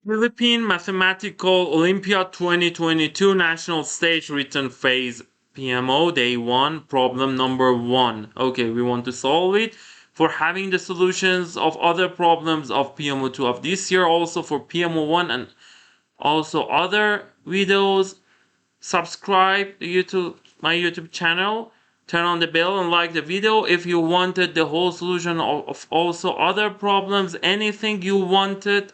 Philippine Mathematical Olympiad 2022 National Stage Written Phase PMO Day 1 Problem number 1. Okay, we want to solve it for having the solutions of other problems of PMO2 of this year, also for PMO1 and also other videos. Subscribe to my YouTube channel, turn on the bell and like the video. If you wanted the whole solution of also other problems, anything you wanted,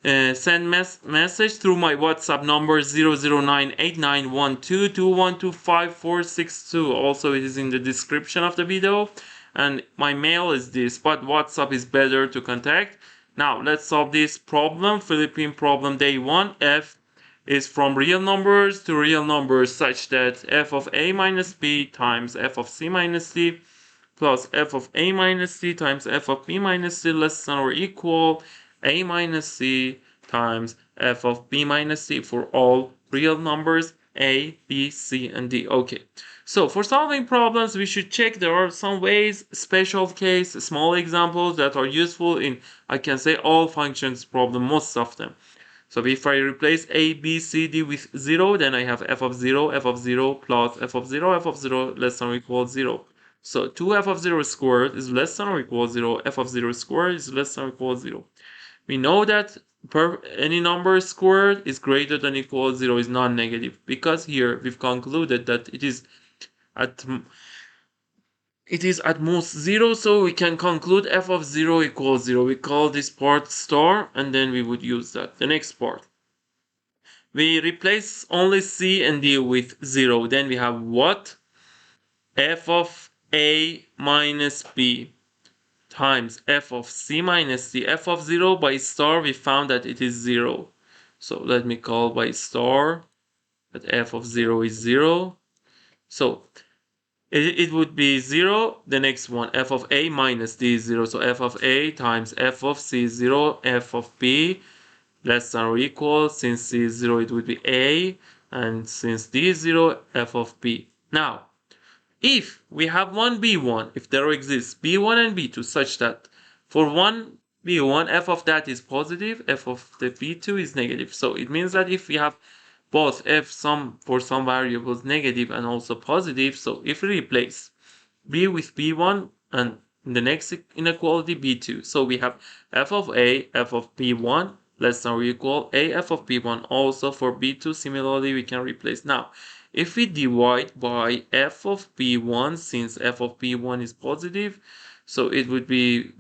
send message through my WhatsApp number 0098912212546. Also, it is in the description of the video, and my mail is this, but WhatsApp is better to contact. Now let's solve this problem. Philippine problem day 1. F is from real numbers to real numbers such that f of a minus b times f of c minus c plus f of a minus c times f of b minus c less than or equal a minus c times f of b minus c for all real numbers a, b, c, and d. Okay, so for solving problems, we should check there are some ways, special case, small examples that are useful in, I can say, all functions problem, most of them. So if I replace a, b, c, d with 0, then I have f of 0 plus f of 0 less than or equal 0. So 2f of 0 squared is less than or equal 0, f of 0 squared is less than or equal 0. We know that any number squared is greater than or equal 0 is non-negative, because here we've concluded that it is at most 0, so we can conclude f of 0 equals 0. We call this part star, and then we would use that. The next part, we replace only c and d with 0. Then we have what? F of a minus b times f of c minus d. F of 0 by star, we found that it is 0. So let me call by star that f of 0 is 0. So it would be 0. The next one, f of a minus d is 0. So f of a times f of c is 0. F of b less than or equal, since c is 0, it would be a. And since d is 0, f of b. Now, if we have one b1, if there exists b1 and b2 such that for one b1, f of that is positive, f of the b2 is negative. So it means that if we have both f for some variables negative and also positive, so if we replace b with b1 and in the next inequality b2, so we have f of a, f of b1 less than or equal a f of b1. Also for b2, similarly we can replace. Now if we divide by f of b1, since f of b1 is positive, so it would be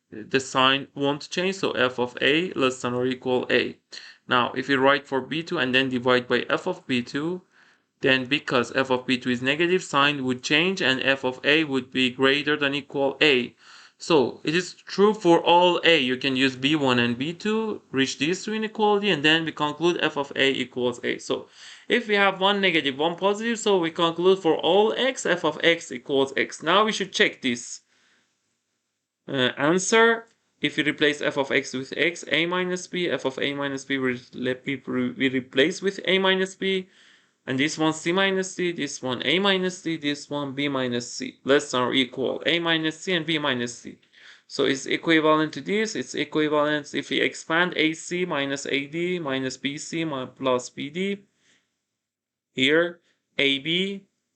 the sign won't change, so f of a less than or equal a. Now if we write for b2 and then divide by f of b2, then because f of b2 is negative, sign would change and f of a would be greater than equal a. So it is true for all a. You can use b1 and b2, reach these two inequality, and then we conclude f of a equals a. So if we have one negative, one positive, so we conclude for all x, f of x equals x. Now we should check this answer. If we replace f of x with x, a minus b, f of a minus b we replace with a minus b, and this one c minus c, this one a minus c, this one b minus c, less than or equal a minus c and b minus c. So it's equivalent to this. It's equivalent if we expand ac minus ad minus bc plus bd. Here ab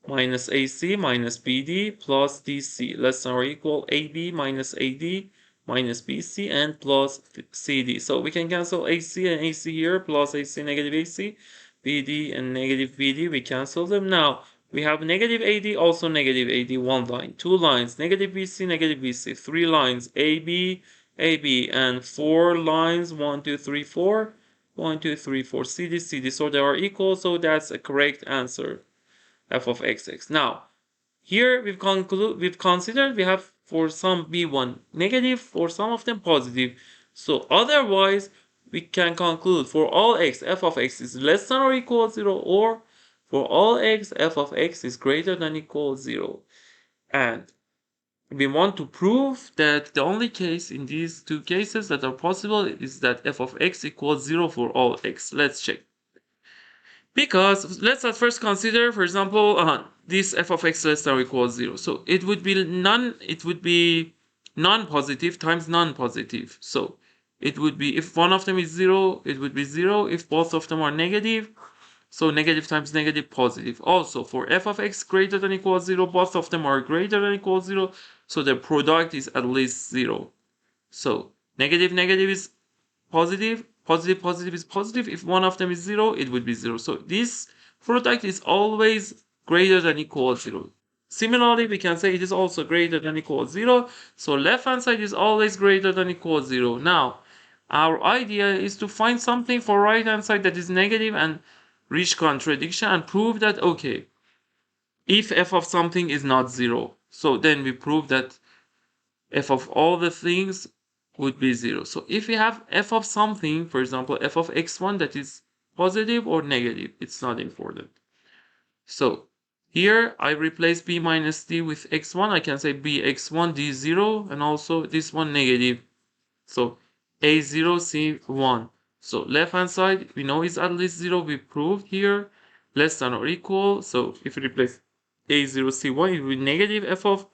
minus ac minus bd plus dc less than or equal ab minus ad minus bc and plus cd. So we can cancel ac and ac here, plus ac negative ac, bd and negative bd, we cancel them. Now we have negative ad, also negative ad, one line, two lines, negative bc, three lines, ab, and four lines, 1 2 3 4, 1 2 3 4, cd, cd. So they are equal, so that's a correct answer, f of xx. Now here we've considered we have for some b1 negative, for some of them positive. So otherwise we can conclude for all x, f of x is less than or equal 0, or for all x, f of x is greater than or equal 0. And we want to prove that the only case in these two cases that are possible is that f of x equals 0 for all x. Let's check. Because let's at first consider, for example, this f of x less than or equals 0. So it would be non-positive times non-positive. So it would be, if one of them is 0, it would be 0. If both of them are negative, so negative times negative, positive. Also, for f of x greater than equals 0, both of them are greater than equals 0, so the product is at least 0. So negative negative is positive, positive positive is positive. If one of them is 0, it would be 0. So this product is always greater than equals 0. Similarly, we can say it is also greater than equals 0. So left hand side is always greater than equals 0. Now, our idea is to find something for right hand side that is negative and reach contradiction and prove that, okay, if f of something is not 0, so then we prove that f of all the things would be 0. So if we have f of something, for example, f of x1 that is positive or negative, it's not important. So here I replace b minus d with x1. I can say b x1 d0 and also this one negative. So a0 c1. So left hand side we know is at least 0. We proved here less than or equal. So if we replace a0 c1, it will be negative f of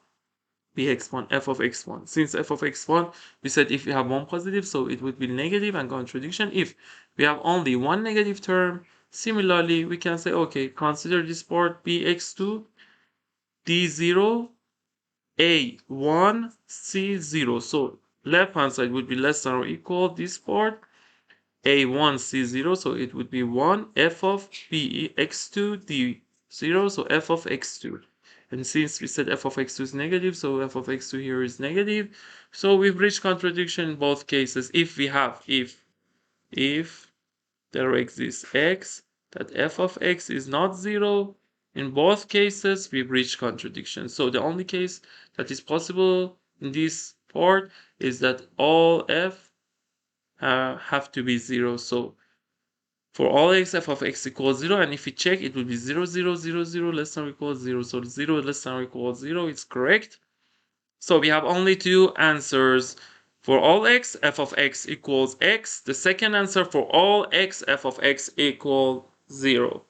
bx1 f of x1. Since f of x1 we said if we have one positive, so it would be negative and contradiction. If we have only one negative term, similarly we can say, okay, consider this part bx2 d0 a1 c0. So left hand side would be less than or equal this part a1 c0, so it would be 1 f of bx2 d0, so f of x2. And since we said f of x2 is negative, so f of x2 here is negative. So we've reached contradiction in both cases. If we have, if there exists x, that f of x is not 0, in both cases we've reached contradiction. So the only case that is possible in this part is that all f have to be 0. So for all x, f of x equals 0, and if we check, it will be 0, 0, 0, 0, less than or equals 0. So 0 less than or equals 0 is correct. So we have only two answers. For all x, f of x equals x. The second answer, for all x, f of x equals 0.